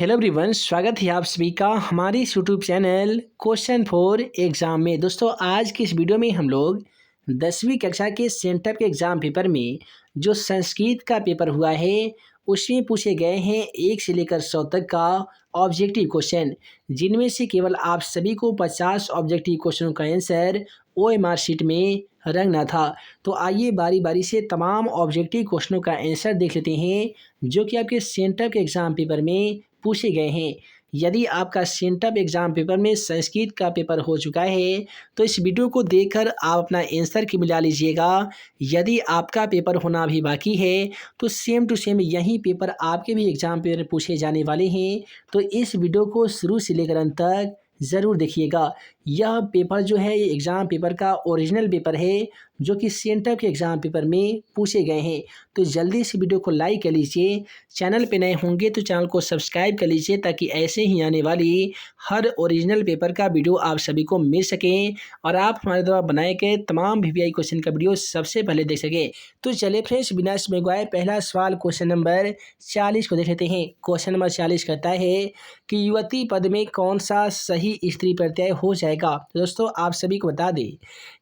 Hello everyone, स्वागत है आप सभी का हमारे इस YouTube channel question for exam में। दोस्तों, आज की इस वीडियो में हम लोग 10वीं कक्षा के सेंटर के एग्ज़ाम पेपर में जो संस्कृत का पेपर हुआ है उसमें पूछे गए हैं 1 से लेकर 100 तक का ऑब्जेक्टिव क्वेश्चन, जिनमें से केवल आप सभी को 50 ऑब्जेक्टिव क्वेश्चनों का आंसर OMR शीट में रखना था। तो आइए बारी बारी से तमाम ऑब्जेक्टिव क्वेश्चनों का आंसर देख लेते हैं जो कि आपके सेंटर के एग्ज़ाम पेपर में पूछे गए हैं। यदि आपका सेंटअप एग्ज़ाम पेपर में संस्कृत का पेपर हो चुका है तो इस वीडियो को देखकर आप अपना आंसर की मिला लीजिएगा। यदि आपका पेपर होना भी बाकी है तो सेम टू सेम यही पेपर आपके भी एग्ज़ाम पेपर पूछे जाने वाले हैं। तो इस वीडियो को शुरू से लेकर अंत तक ज़रूर देखिएगा। यह पेपर जो है ये एग्ज़ाम पेपर का ओरिजिनल पेपर है जो कि सेंटर के एग्ज़ाम पेपर में पूछे गए हैं। तो जल्दी से वीडियो को लाइक कर लीजिए, चैनल पे नए होंगे तो चैनल को सब्सक्राइब कर लीजिए ताकि ऐसे ही आने वाली हर ओरिजिनल पेपर का वीडियो आप सभी को मिल सकें और आप हमारे द्वारा बनाए गए तमाम VVI क्वेश्चन का वीडियो सबसे पहले देख सकें। तो चलिए फ्रेंड्स, बिना समय गवाए पहला सवाल क्वेश्चन नंबर 40 को देख लेते हैं। क्वेश्चन नंबर 40 कहता है कि युवती पद में कौन सा सही स्त्री प्रत्यय हो जाएगा। तो दोस्तों, आप सभी को बता दें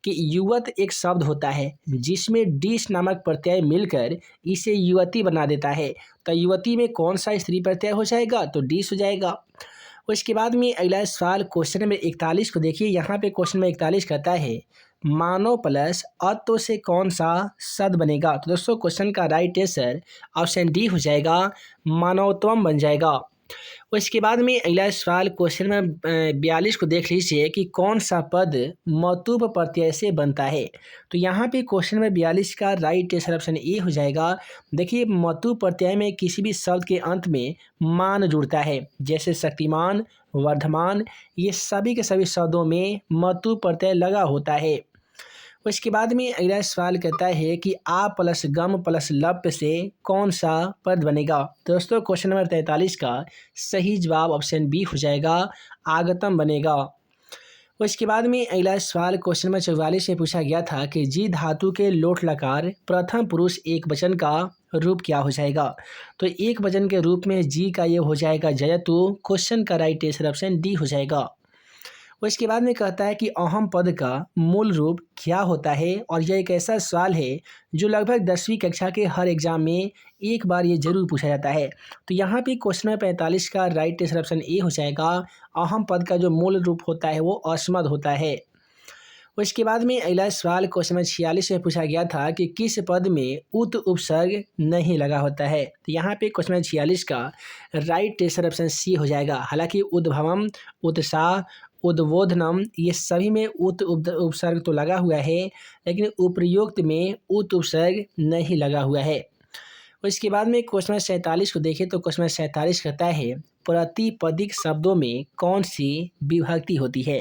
कि युवत एक शब्द होता है जिसमें डिस नामक प्रत्यय मिलकर इसे युवती बना देता है। तो युवती में कौन सा स्त्री प्रत्यय हो जाएगा, तो डिस हो जाएगा। उसके बाद में अगला सवाल क्वेश्चन नंबर 41 को देखिए। यहाँ पे क्वेश्चन नंबर 41 कहता है मानव प्लस अत्व से कौन सा सद बनेगा। तो दोस्तों, क्वेश्चन का राइट आंसर ऑप्शन डी हो जाएगा, मानवत्वम बन जाएगा। उसके बाद में अगला सवाल क्वेश्चन नंबर 42 को देख लीजिए कि कौन सा पद मतुप प्रत्यय से बनता है। तो यहाँ पे क्वेश्चन नंबर 42 का राइट आंसर ऑप्शन ए हो जाएगा। देखिए, मतुप प्रत्यय में किसी भी शब्द के अंत में मान जुड़ता है, जैसे शक्तिमान, वर्धमान, ये सभी के सभी शब्दों में मतुप प्रत्यय लगा होता है। उसके बाद में अगला सवाल कहता है कि आ प्लस गम प्लस लप से कौन सा पद बनेगा। तो दोस्तों, क्वेश्चन नंबर 43 का सही जवाब ऑप्शन बी हो जाएगा, आगतम बनेगा। उसके बाद में अगला सवाल क्वेश्चन नंबर 44 में पूछा गया था कि जी धातु के लोट लकार प्रथम पुरुष एक वचन का रूप क्या हो जाएगा। तो एक वचन के रूप में जी का ये हो जाएगा जयतु। क्वेश्चन का राइट आंसर ऑप्शन डी हो जाएगा। उसके बाद में कहता है कि अहम पद का मूल रूप क्या होता है, और यह एक ऐसा सवाल है जो लगभग 10वीं कक्षा के हर एग्जाम में एक बार ये जरूर पूछा जाता है। तो यहाँ पे क्वेश्चन नंबर 45 का राइट आंसर ऑप्शन ए हो जाएगा। अहम पद का जो मूल रूप होता है वो अस्मद होता है। उसके बाद में अगला सवाल क्वेश्चन नंबर 46 में पूछा गया था कि किस पद में उत उपसर्ग नहीं लगा होता है। तो यहाँ पे क्वेश्चन नंबर 46 का राइट आंसर ऑप्शन सी हो जाएगा। हालांकि उद्भवम, उत्साह, उद्बोधनम, ये सभी में उत उपसर्ग तो लगा हुआ है, लेकिन उपर्युक्त में उत उपसर्ग नहीं लगा हुआ है। उसके बाद में क्वेश्चन नंबर 47 को देखें तो क्वेश्चन नंबर 47 कहता है प्रतिपदिक शब्दों में कौन सी विभक्ति होती है।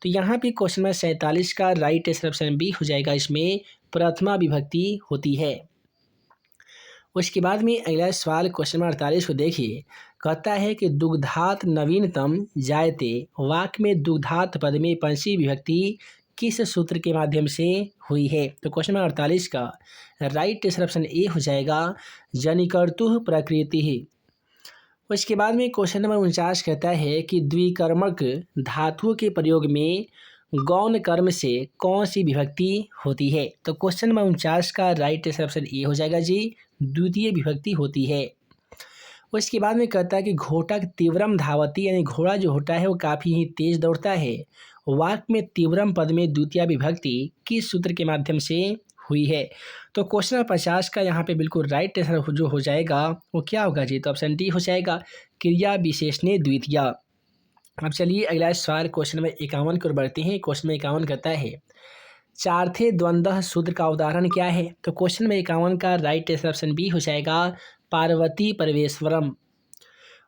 तो यहाँ पे क्वेश्चन नंबर 47 का राइट आंसर ऑप्शन बी हो जाएगा, इसमें प्रथमा विभक्ति होती है। उसके बाद में अगला सवाल क्वेश्चन नंबर 48 को देखिए। कहता है कि दुग्धात नवीनतम जायते वाक्य में दुग्धात पद में पंचमी विभक्ति किस सूत्र के माध्यम से हुई है। तो क्वेश्चन नंबर 48 का राइट आंसर ऑप्शन ए हो जाएगा, जनिकर्तुः प्रकृति। उसके बाद में क्वेश्चन नंबर 49 कहता है कि द्विकर्मक धातुओं के प्रयोग में गौण कर्म से कौन सी विभक्ति होती है। तो क्वेश्चन नंबर 49 का राइट आंसर ऑप्शन ए हो जाएगा जी, द्वितीय विभक्ति होती है। उसके बाद में कहता है कि घोटक तीव्रम धावती, यानी घोड़ा जो होता है वो काफ़ी ही तेज दौड़ता है। वाक्य में तीव्रम पद में द्वितीय विभक्ति किस सूत्र के माध्यम से हुई है। तो क्वेश्चन नंबर 50 का यहाँ पे बिल्कुल राइट आंसर जो हो जाएगा वो क्या होगा जी, तो ऑप्शन डी हो जाएगा, क्रिया विशेषणे द्वितीय। अब चलिए अगला सवाल क्वेश्चन नंबर 51 की ओर बढ़ते हैं। क्वेश्चन नंबर 51 कहता है चार्थे द्वंद्व सूत्र का उदाहरण क्या है। तो क्वेश्चन नंबर 51 का राइट आंसर ऑप्शन बी हो जाएगा, पार्वती परमेश्वरम।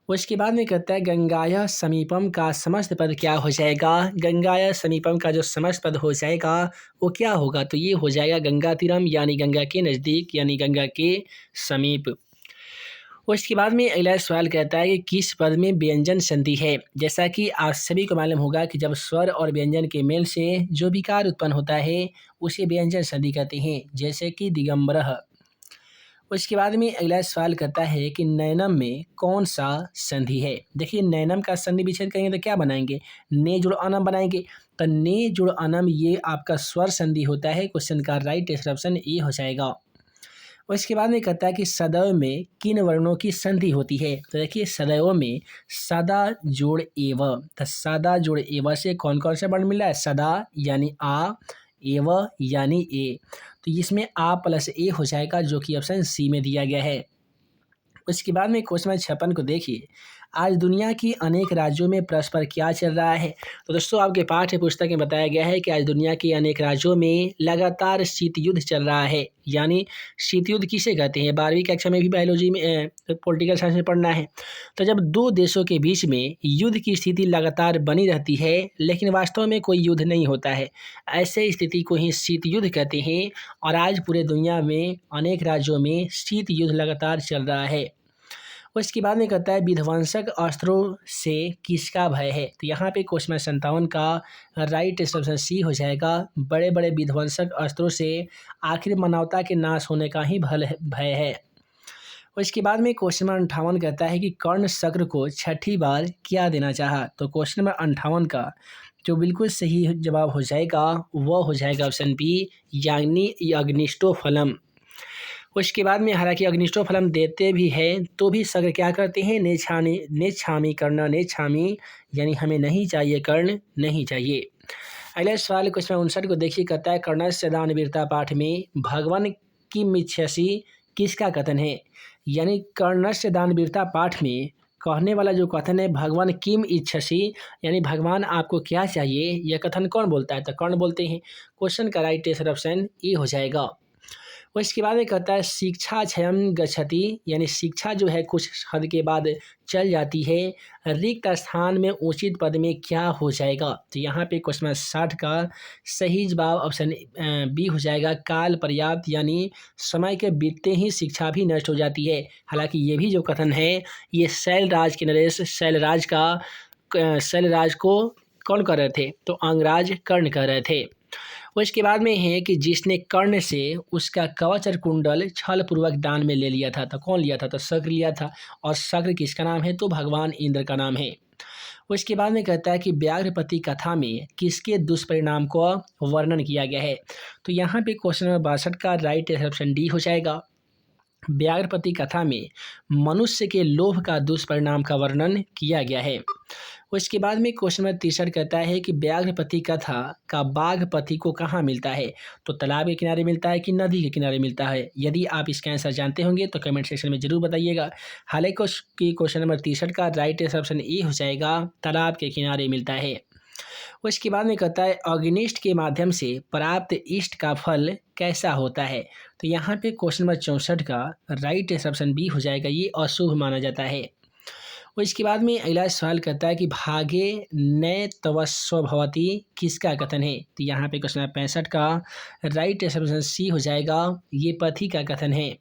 उसके बाद में कहता है गंगाया समीपम का समस्त पद क्या हो जाएगा। गंगाया समीपम का जो समस्त पद हो जाएगा वो क्या होगा, तो ये हो जाएगा गंगा तीरम, यानी गंगा के नज़दीक, यानी गंगा के समीप। उसके बाद में अगला सवाल कहता है कि किस पद में व्यंजन संधि है। जैसा कि आप सभी को मालूम होगा कि जब स्वर और व्यंजन के मेल से जो विकार उत्पन्न होता है उसे व्यंजन संधि कहते हैं, जैसे कि दिगंबरः। उसके बाद में अगला सवाल कहता है कि नैनम में कौन सा संधि है। देखिए नैनम का संधि विच्छेद करेंगे तो क्या बनाएंगे, ने जुड़ अनम बनाएंगे। तो ने जुड़ अनम ये आपका स्वर संधि होता है। क्वेश्चन का राइट आंसर ऑप्शन ए हो जाएगा। उसके बाद में कहता है कि सदैव में किन वर्णों की संधि होती है। तो देखिए सदैव में सदा जोड़ एव, तो सदा जोड़ एव से कौन कौन सा वर्ण मिला है, सदा यानी आ, एव यानी ए। तो इसमें आ प्लस ए हो जाएगा जो कि ऑप्शन सी में दिया गया है। उसके बाद में क्वेश्चन नंबर 56 को देखिए, आज दुनिया की अनेक राज्यों में परस्पर क्या चल रहा है। तो दोस्तों आपके पाठ्य पुस्तक में बताया गया है कि आज दुनिया के अनेक राज्यों में लगातार शीत युद्ध चल रहा है। यानी शीत युद्ध किसे कहते हैं, 12वीं कक्षा में भी बायोलॉजी में पॉलिटिकल साइंस में पढ़ना है। तो जब दो देशों के बीच में युद्ध की स्थिति लगातार बनी रहती है लेकिन वास्तव में कोई युद्ध नहीं होता है, ऐसे स्थिति को ही शीत युद्ध कहते हैं। और आज पूरे दुनिया में अनेक राज्यों में शीत युद्ध लगातार चल रहा है। उसके बाद में कहता है विध्वंसक अस्त्रों से किसका भय है। तो यहाँ पे क्वेश्चन नंबर 57 का राइट ऑप्शन सी हो जाएगा। बड़े बड़े विध्वंसक अस्त्रों से आखिर मानवता के नाश होने का ही भय है। उसके बाद में क्वेश्चन नंबर 58 कहता है कि कर्ण शक्र को छठी बार क्या देना चाहा। तो क्वेश्चन नंबर 58 का जो बिल्कुल सही जवाब हो जाएगा वह हो जाएगा ऑप्शन बी, यानी अग्निष्टोफलम। उसके बाद में हालांकि अग्निष्टोफलम देते भी हैं तो भी शक्र क्या करते हैं, नेच्छामी कर्ण नेच्छामी, यानी हमें नहीं चाहिए कर्ण, नहीं चाहिए। अगला सवाल क्वेश्चन 59 को देखिए, कहता है कर्णस्य दानवीरता पाठ में भगवान किम इच्छसि किसका कथन है। यानी कर्णस्य दानवीरता पाठ में कहने वाला जो कथन है भगवान किम इच्छसि, यानी भगवान आपको क्या चाहिए, यह कथन कौन बोलता है, तो कर्ण बोलते हैं। क्वेश्चन का राइट आंसर ऑप्शन ए हो जाएगा। उसके बाद में कहता है शिक्षा क्षयम गच्छति, यानी शिक्षा जो है कुछ हद के बाद चल जाती है, रिक्त स्थान में उचित पद में क्या हो जाएगा। तो यहाँ पे क्वेश्चन नंबर 60 का सही जवाब ऑप्शन बी हो जाएगा, काल पर्याप्त, यानी समय के बीतते ही शिक्षा भी नष्ट हो जाती है। हालांकि ये भी जो कथन है ये शैलराज के नरेश शैलराज को कौन कर रहे थे, तो अंगराज कर्ण कर रहे थे। उसके बाद में है कि जिसने कर्ण से उसका कवच और कुंडल छल पूर्वक दान में ले लिया था, तो कौन लिया था, तो शक्र लिया था। और शक्र किसका नाम है, तो भगवान इंद्र का नाम है। उसके बाद में कहता है कि व्याघ्रपति कथा में किसके दुष्परिणाम को वर्णन किया गया है। तो यहाँ पे क्वेश्चन नंबर 62 का राइट ऑप्शन डी हो जाएगा। व्याघ्रपति कथा में मनुष्य के लोभ का दुष्परिणाम का वर्णन किया गया है। उसके बाद में क्वेश्चन नंबर 63 कहता है कि व्याघ्रपति कथा का बाघपति को कहाँ मिलता है। तो तालाब के किनारे मिलता है कि नदी के किनारे मिलता है। यदि आप इसका आंसर जानते होंगे तो कमेंट सेक्शन में जरूर बताइएगा। हालांकि क्वेश्चन नंबर 63 का राइट ऑप्शन ए हो जाएगा, तालाब के किनारे मिलता है। उसके बाद में कहता है अग्निष्ट के माध्यम से प्राप्त इष्ट का फल कैसा होता है। तो यहाँ पे क्वेश्चन नंबर 64 का राइट ऑप्शन बी हो जाएगा, ये अशुभ माना जाता है। और इसके बाद में अगला सवाल कहता है कि भागे न तवस्व भवती किसका कथन है। तो यहाँ पे क्वेश्चन नंबर 65 का राइट ऑप्शन सी हो जाएगा, ये पथी का कथन है।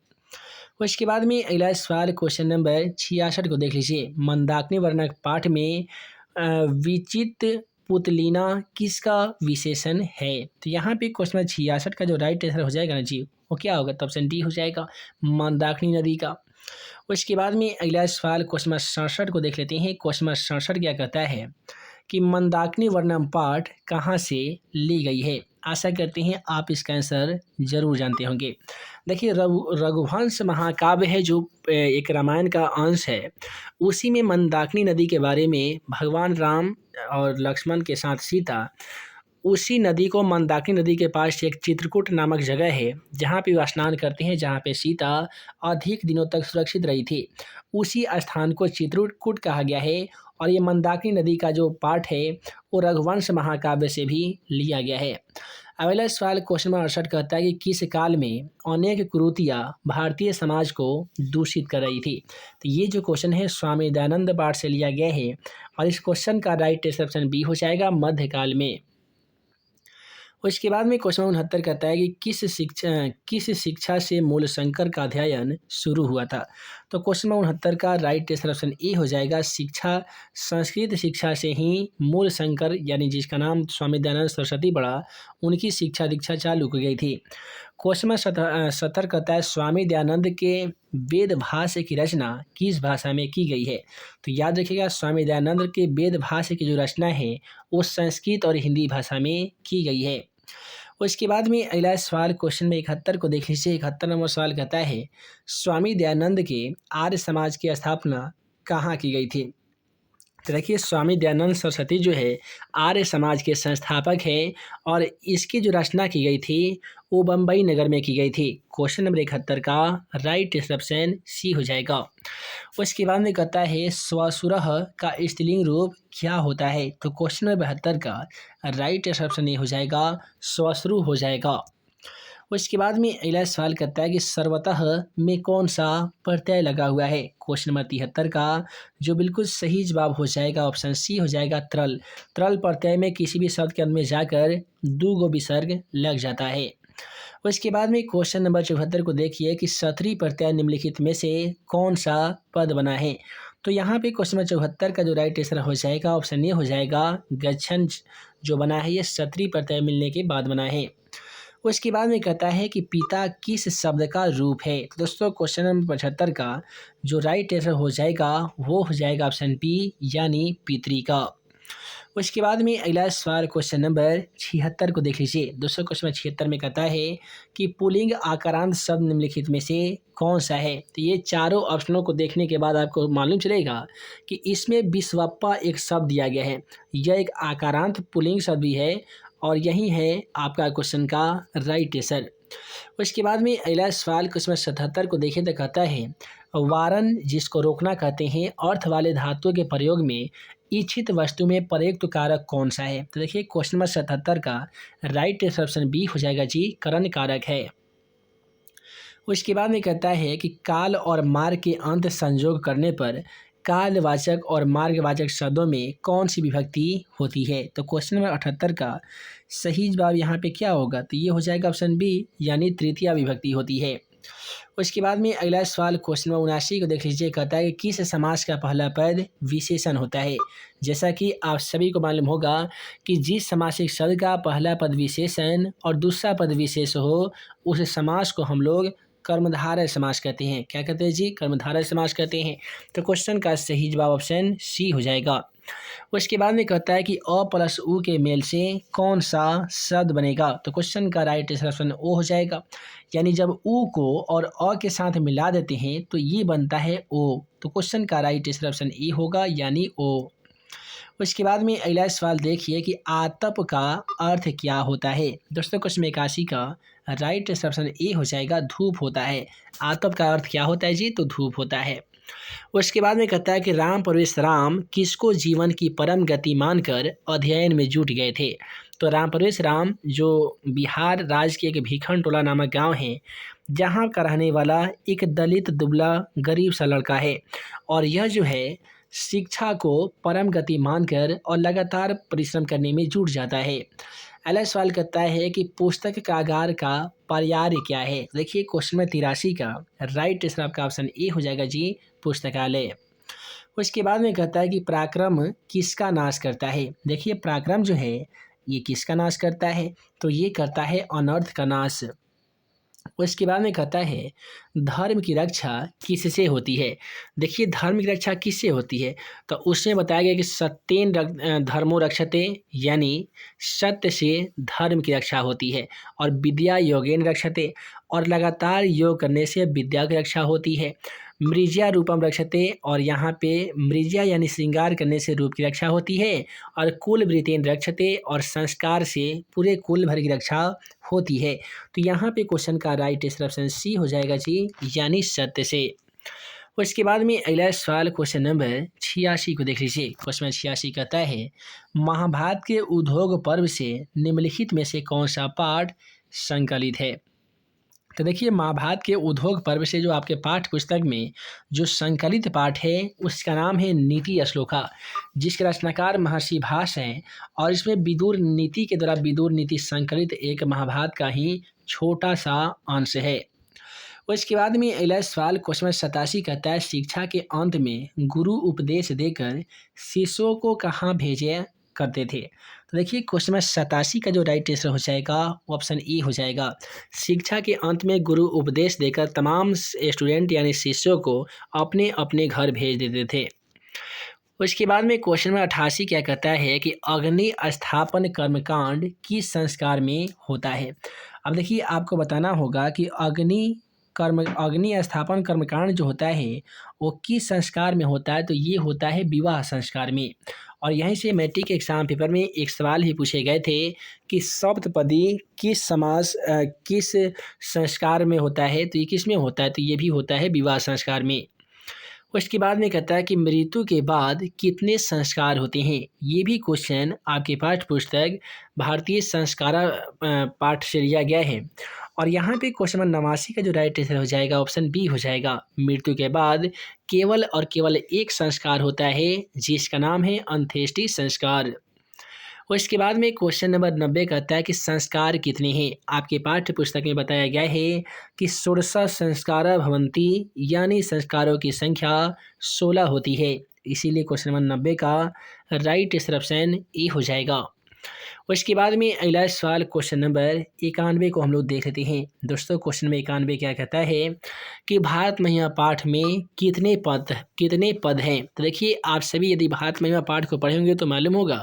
उसके बाद में अगला सवाल क्वेश्चन नंबर 66 को देख लीजिए, मंदाकिनी वर्णक पाठ में विचित पुतलिना किसका विशेषण है। तो यहाँ पे क्वेश्चन नंबर 66 का जो राइट आंसर हो जाएगा ना जी, वो क्या होगा, तो ऑप्शन डी हो जाएगा, मंदाकिनी नदी का। उसके बाद में अगला सवाल क्वेश्चन नंबर 67 को देख लेते हैं। क्वेश्चन नंबर 67 क्या कहता है कि मंदाकिनी वर्णम पाठ कहाँ से ली गई है। आशा करते हैं आप इसका आंसर जरूर जानते होंगे। देखिए रघुवंश महाकाव्य है जो एक रामायण का अंश है, उसी में मंदाकिनी नदी के बारे में भगवान राम और लक्ष्मण के साथ सीता उसी नदी को मंदाकिनी नदी के पास एक चित्रकूट नामक जगह है जहाँ पे वो स्नान करते हैं, जहाँ पे सीता अधिक दिनों तक सुरक्षित रही थी। उसी स्थान को चित्रकूट कहा गया है। और ये मंदाकिनी नदी का जो पाठ है वो रघुवंश महाकाव्य से भी लिया गया है। अगला सवाल क्वेश्चन नंबर 68 कहता है कि किस काल में अनेक कुरीतियाँ भारतीय समाज को दूषित कर रही थी। तो ये जो क्वेश्चन है स्वामी दयानंद पाठ से लिया गया है और इस क्वेश्चन का राइट ऑप्शन बी हो जाएगा, मध्यकाल में। उसके बाद में क्वेश्चन 69 कहता है कि किस शिक्षा से मूल शंकर का अध्ययन शुरू हुआ था। तो क्वेश्चन नंबर 69 का राइट आंसर ऑप्शन ए हो जाएगा। शिक्षा, संस्कृत शिक्षा से ही मूल शंकर यानी जिसका नाम स्वामी दयानंद सरस्वती पड़ा, उनकी शिक्षा दीक्षा चालू की गई थी। क्वेश्चन नंबर 70 कहता है स्वामी दयानंद के वेद भाष्य की रचना किस भाषा में की गई है। तो याद रखिएगा स्वामी दयानंद के वेद भाष्य की जो रचना है वो संस्कृत और हिंदी भाषा में की गई है। उसके बाद में अगला सवाल क्वेश्चन में 71 को देख लीजिए। 71 नंबर सवाल कहता है स्वामी दयानंद के आर्य समाज की स्थापना कहाँ की गई थी। तो देखिए स्वामी दयानंद सरस्वती जो है आर्य समाज के संस्थापक हैं और इसकी जो रचना की गई थी वो बम्बई नगर में की गई थी। क्वेश्चन नंबर 71 का राइट ऑप्शन सी हो जाएगा। उसके बाद में कहता है स्वसुरः का स्त्रीलिंग रूप क्या होता है। तो क्वेश्चन नंबर 72 का राइट ऑप्शन ये हो जाएगा, स्वश्रु हो जाएगा। उसके बाद में अगला सवाल करता है कि सर्वतः में कौन सा प्रत्यय लगा हुआ है। क्वेश्चन नंबर 73 का जो बिल्कुल सही जवाब हो जाएगा ऑप्शन सी हो जाएगा, तरल। तरल प्रत्यय में किसी भी शब्द के अंत में जाकर दो गो विसर्ग लग जाता है। उसके बाद में क्वेश्चन नंबर 74 को देखिए कि सथरी प्रत्यय निम्नलिखित में से कौन सा पद बना है। तो यहाँ पे क्वेश्चन नंबर 74 का जो राइट आंसर हो जाएगा ऑप्शन ए हो जाएगा, गच्छन जो बना है ये सथरी प्रत्यय मिलने के बाद बना है। उसके बाद में कहता है कि पिता किस शब्द का रूप है। तो दोस्तों क्वेश्चन नंबर 75 का जो राइट आंसर हो जाएगा वो हो जाएगा ऑप्शन बी यानी पितरी का। उसके बाद में अगला सवाल क्वेश्चन नंबर 76 को देख लीजिए। दोस्तों क्वेश्चन नंबर 76 में कहता है कि पुल्लिंग आकारांत शब्द निम्नलिखित में से कौन सा है। तो ये चारों ऑप्शनों को देखने के बाद आपको मालूम चलेगा कि इसमें विश्वप्पा एक शब्द दिया गया है। यह एक आकारांत पुल्लिंग शब्द भी है और यही है आपका क्वेश्चन का राइट आंसर। उसके बाद में अगला सवाल क्वेश्चन 77 को देखें तो कहता है वारन जिसको रोकना कहते हैं अर्थ वाले धातुओं के प्रयोग में इच्छित वस्तु में प्रयुक्त कारक कौन सा है। तो देखिए क्वेश्चन नंबर 77 का राइट ऑप्शन बी हो जाएगा जी, करण कारक है। उसके बाद में कहता है कि काल और मार्ग के अंत संयोग करने पर कालवाचक और मार्गवाचक शब्दों में कौन सी विभक्ति होती है। तो क्वेश्चन नंबर 78 का सही जवाब यहाँ पे क्या होगा। तो ये हो जाएगा ऑप्शन बी यानी तृतीया विभक्ति होती है। उसके बाद में अगला सवाल क्वेश्चन नंबर 79 को देख लीजिए। कहता है कि किस समास का पहला पद विशेषण होता है। जैसा कि आप सभी को मालूम होगा कि जिस समासिक शब्द का पहला पद विशेषण और दूसरा पद विशेष हो उस समास को हम लोग कर्मधारय समास कहते हैं। क्या कहते हैं जी, कर्मधारय समास कहते हैं। तो क्वेश्चन का सही जवाब ऑप्शन सी हो जाएगा। उसके बाद में कहता है कि अ प्लस उ के मेल से कौन सा शब्द बनेगा। तो क्वेश्चन का राइट आंसर ऑप्शन ओ हो जाएगा, यानी जब उ को और अ के साथ मिला देते हैं तो ये बनता है ओ। तो क्वेश्चन का राइट आंसर ऑप्शन ए होगा यानी ओ। उसके बाद में अगला सवाल देखिए कि आतप का अर्थ क्या होता है। दोस्तों क्वेश्चन 81 का राइट ऑप्शन ए हो जाएगा, धूप होता है। आतप का अर्थ क्या होता है जी, तो धूप होता है। उसके बाद में कहता है कि राम प्रवेश राम किसको जीवन की परम गति मानकर अध्ययन में जुट गए थे। तो राम प्रवेश राम जो बिहार राज्य के एक भीखन टोला नामक गांव है जहां का रहने वाला एक दलित दुबला गरीब सा लड़का है और यह जो है शिक्षा को परम गति मानकर और लगातार परिश्रम करने में जुट जाता है। अगला सवाल कहता है कि पुस्तक कागार का पर्याय क्या है। देखिए क्वेश्चन में 83 का राइट आंसर आपका ऑप्शन ए हो जाएगा जी, पुस्तकालय। उसके बाद में कहता है कि पराक्रम किसका नाश करता है। देखिए पराक्रम जो है ये किसका नाश करता है, तो ये करता है अनर्थ का नाश। उसके बाद में कहता है धर्म की रक्षा किससे होती है। देखिए धर्म की रक्षा किससे होती है, तो उसमें बताया गया कि सत्येन धर्मो रक्षते, यानी सत्य से धर्म की रक्षा होती है। और विद्या योगेन रक्षते, और लगातार योग करने से विद्या की रक्षा होती है। मृज्या रूपम रक्षते, और यहाँ पे मृज्या यानी श्रृंगार करने से रूप की रक्षा होती है। और कुल वृत्तेन रक्षते, और संस्कार से पूरे कुल भर की रक्षा होती है। तो यहाँ पे क्वेश्चन का राइट आंसर ऑप्शन सी हो जाएगा जी, यानी सत्य से। उसके बाद में अगला सवाल क्वेश्चन नंबर 86 को देख लीजिए। क्वेश्चन नंबर 86 कहता है महाभारत के उद्योग पर्व से निम्नलिखित में से कौन सा पाठ संकलित है। तो देखिए महाभारत के उद्योग पर्व से जो आपके पाठ्य पुस्तक में जो संकलित पाठ है उसका नाम है नीति श्लोका, जिसके रचनाकार महर्षि भास हैं। और इसमें विदुर नीति के द्वारा विदुर नीति संकलित एक महाभारत का ही छोटा सा अंश है। उसके बाद में अगला सवाल क्वेश्चन नंबर 87 कहता है शिक्षा के अंत में गुरु उपदेश देकर शिष्यों को कहाँ भेजे करते थे। तो देखिए क्वेश्चन नंबर 87 का जो राइट आंसर हो जाएगा वो ऑप्शन ए हो जाएगा। शिक्षा के अंत में गुरु उपदेश देकर तमाम स्टूडेंट यानी शिष्यों को अपने अपने घर भेज देते थे। उसके बाद में क्वेश्चन नंबर 88 क्या कहता है कि अग्नि स्थापन कर्मकांड किस संस्कार में होता है। अब देखिए आपको बताना होगा कि अग्नि स्थापन कर्मकांड जो होता है वो किस संस्कार में होता है। तो ये होता है विवाह संस्कार में। और यहीं से मैट्रिक एग्जाम पेपर में एक सवाल ही पूछे गए थे कि सप्तपदी किस संस्कार में होता है। तो ये किस में होता है। तो ये भी होता है विवाह संस्कार में। उसके बाद में कहता है कि मृत्यु के बाद कितने संस्कार होते हैं। ये भी क्वेश्चन आपके पाठ्य पुस्तक भारतीय संस्कार पाठ से लिया गया है। और यहाँ पे क्वेश्चन नंबर 89 का जो राइट आंसर हो जाएगा ऑप्शन बी हो जाएगा। मृत्यु के बाद केवल और केवल एक संस्कार होता है जिसका नाम है अंत्येष्टि संस्कार। उसके बाद में क्वेश्चन नंबर 90 कहता है कि संस्कार कितने हैं। आपके पाठ्य पुस्तक में बताया गया है कि 16 संस्कार भवंती यानी संस्कारों की संख्या 16 होती है। इसीलिए क्वेश्चन नंबर 90 का राइट आंसर ऑप्शन ए हो जाएगा। उसके बाद में अगला सवाल क्वेश्चन नंबर 91 को हम लोग देख लेते हैं। दोस्तों क्वेश्चन नंबर 91 क्या कहता है कि भारत महिमा पाठ में कितने पद हैं। तो देखिए आप सभी यदि भारत महिमा पाठ को पढ़ेंगे तो मालूम होगा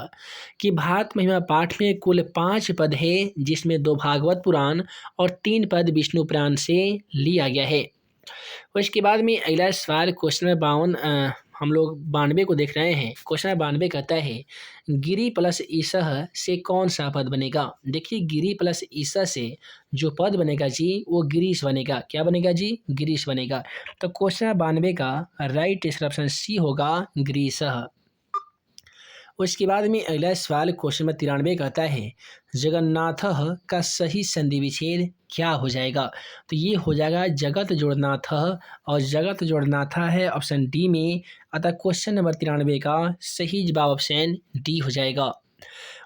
कि भारत महिमा पाठ में कुल 5 पद है जिसमें 2 भागवत पुराण और 3 पद विष्णु पुराण से लिया गया है। उसके बाद में अगला सवाल क्वेश्चन नंबर 52 हम लोग 92 को देख रहे हैं। क्वेश्चन नंबर 92 कहता है गिरी प्लस ईसह से कौन सा पद बनेगा। देखिए गिरी प्लस ईसह से जो पद बनेगा जी वो गिरीश बनेगा। क्या बनेगा जी गिरीश बनेगा। तो क्वेश्चन नंबर 92 का राइट आंसर ऑप्शन सी होगा गिरीशः। उसके बाद में अगला सवाल क्वेश्चन नंबर 93 कहता है जगन्नाथः का सही संधि विच्छेद क्या हो जाएगा। तो ये हो जाएगा जगत जोड़नाथः और जगत जोड़नाथा है ऑप्शन डी में। अतः क्वेश्चन नंबर 93 का सही जवाब ऑप्शन डी हो जाएगा।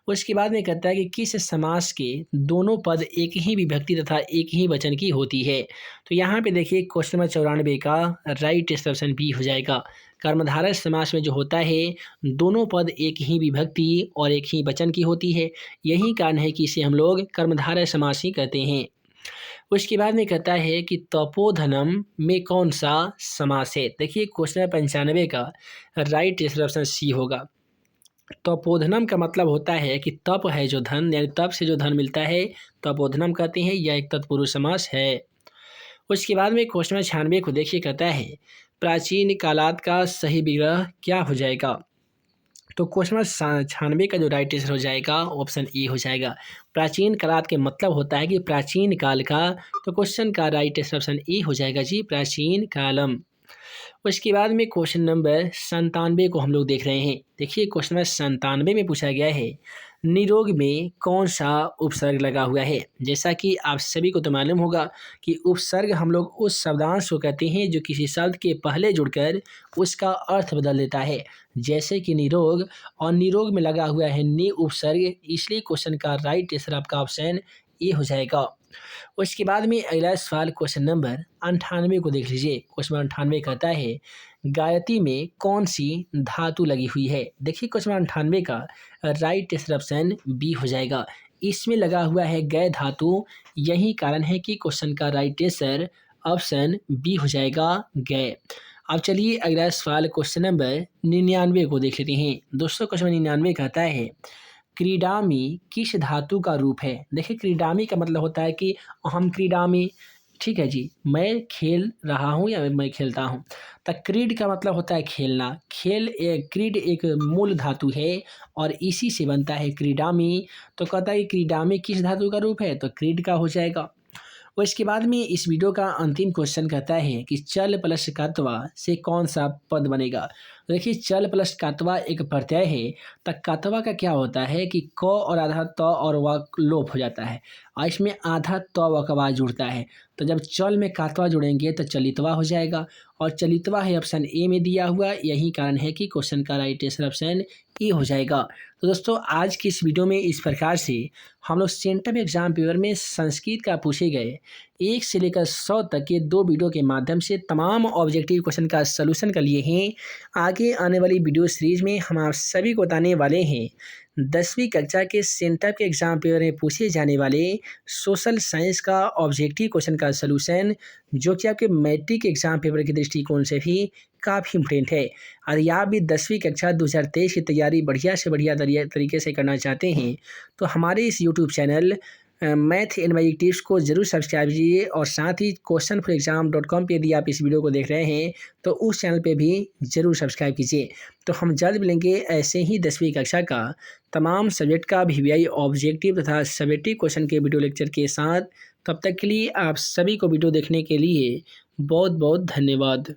उसके बाद में कहता है कि किस समास के दोनों पद एक ही विभक्ति तथा एक ही वचन की होती है। तो यहाँ पे देखिए क्वेश्चन नंबर 94 का राइट आंसर ऑप्शन बी हो जाएगा। कर्मधारय समास में जो होता है दोनों पद एक ही विभक्ति और एक ही वचन की होती है। यही कारण है कि इसे हम लोग कर्मधारय समास ही कहते हैं। उसके बाद में कहता है कि तपोधनम में कौन सा समास है। देखिए क्वेश्चन नंबर 95 का राइट आंसर ऑप्शन सी होगा। तपोधनम का मतलब होता है कि तप है जो धन यानी तप से जो धन मिलता है तपोधनम कहते हैं। यह एक तत्पुरुष समास है। उसके बाद में क्वेश्चन नंबर 96 को देखिए कहता है प्राचीन कालात का सही विग्रह क्या हो जाएगा। तो क्वेश्चन नंबर 96 का जो राइट आंसर हो जाएगा ऑप्शन ए हो जाएगा। प्राचीन कालात के मतलब होता है कि प्राचीन काल का। तो क्वेश्चन का राइट आंसर ऑप्शन ए हो जाएगा जी प्राचीन कालम। उसके बाद में क्वेश्चन नंबर 97 को हम लोग देख रहे हैं। देखिए क्वेश्चन नंबर 97 में पूछा गया है निरोग में कौन सा उपसर्ग लगा हुआ है। जैसा कि आप सभी को तो मालूम होगा कि उपसर्ग हम लोग उस शब्दांश को कहते हैं जो किसी शब्द के पहले जुड़कर उसका अर्थ बदल देता है। जैसे कि निरोग और निरोग में लगा हुआ है नि उपसर्ग। इसलिए क्वेश्चन का राइट आंसर आपका ऑप्शन ए हो जाएगा। उसके बाद में अगला सवाल क्वेश्चन नंबर 98 को देख लीजिए। क्वेश्चन नंबर 98 कहता है गायत्री में कौन सी धातु लगी हुई है। देखिए क्वेश्चन नंबर 98 का राइट आंसर ऑप्शन बी हो जाएगा। इसमें लगा हुआ है गय धातु। यही कारण है कि क्वेश्चन का राइट आंसर ऑप्शन बी हो जाएगा गय। अब चलिए अगला सवाल क्वेश्चन नंबर 99 को देख लेते हैं। दोस्तों क्वेश्चन नंबर 99 कहता है क्रीडामी किस धातु का रूप है। देखिए क्रीडामी का मतलब होता है कि हम क्रीडामी ठीक है जी मैं खेल रहा हूँ या मैं खेलता हूँ। तो क्रीड का मतलब होता है खेलना। क्रीड एक मूल धातु है और इसी से बनता है क्रीडामी। तो कहता है कि क्रीडामी किस धातु का रूप है। तो क्रीड का हो जाएगा। और इसके बाद में इस वीडियो का अंतिम क्वेश्चन कहता है कि चल प्लस कत्वा से कौन सा पद बनेगा। तो देखिए चल प्लस कत्वा एक प्रत्यय है। तो कत्वा का क्या होता है कि क और आधा त और व लोप हो जाता है और इसमें आधा त व का आवाज जुड़ता है। तो जब चल में कत्वा जुड़ेंगे तो चलितवा हो जाएगा और चलितवा है ऑप्शन ए में दिया हुआ, यही कारण है कि क्वेश्चन का राइट आंसर ऑप्शन ए हो जाएगा। तो दोस्तों आज की इस वीडियो में इस प्रकार से हम लोग सेंट्रल एग्जाम पेपर में संस्कृत का पूछे गए 1 से लेकर 100 तक के 2 वीडियो के माध्यम से तमाम ऑब्जेक्टिव क्वेश्चन का सलूशन कर लिए हैं। आगे आने वाली वीडियो सीरीज में हम आप सभी को बताने वाले हैं 10वीं कक्षा के सेंट्रल के एग्जाम पेपर में पूछे जाने वाले सोशल साइंस का ऑब्जेक्टिव क्वेश्चन का सलूशन, जो कि आपके मैट्रिक एग्जाम पेपर के दृष्टिकोण से भी काफ़ी इम्पोर्टेंट है। और आप भी 10वीं कक्षा 2023 की तैयारी बढ़िया से बढ़िया तरीके से करना चाहते हैं तो हमारे इस YouTube channel math and magic tips को जरूर सब्सक्राइब कीजिए, और साथ ही questionforexam.com पे यदि आप इस वीडियो को देख रहे हैं तो उस चैनल पे भी ज़रूर सब्सक्राइब कीजिए। तो हम जल्द मिलेंगे ऐसे ही 10वीं कक्षा का तमाम सब्जेक्ट का वीवीआई ऑब्जेक्टिव तथा सब्जेक्टिव क्वेश्चन के वीडियो लेक्चर के साथ। तब तक के लिए आप सभी को वीडियो देखने के लिए बहुत बहुत धन्यवाद।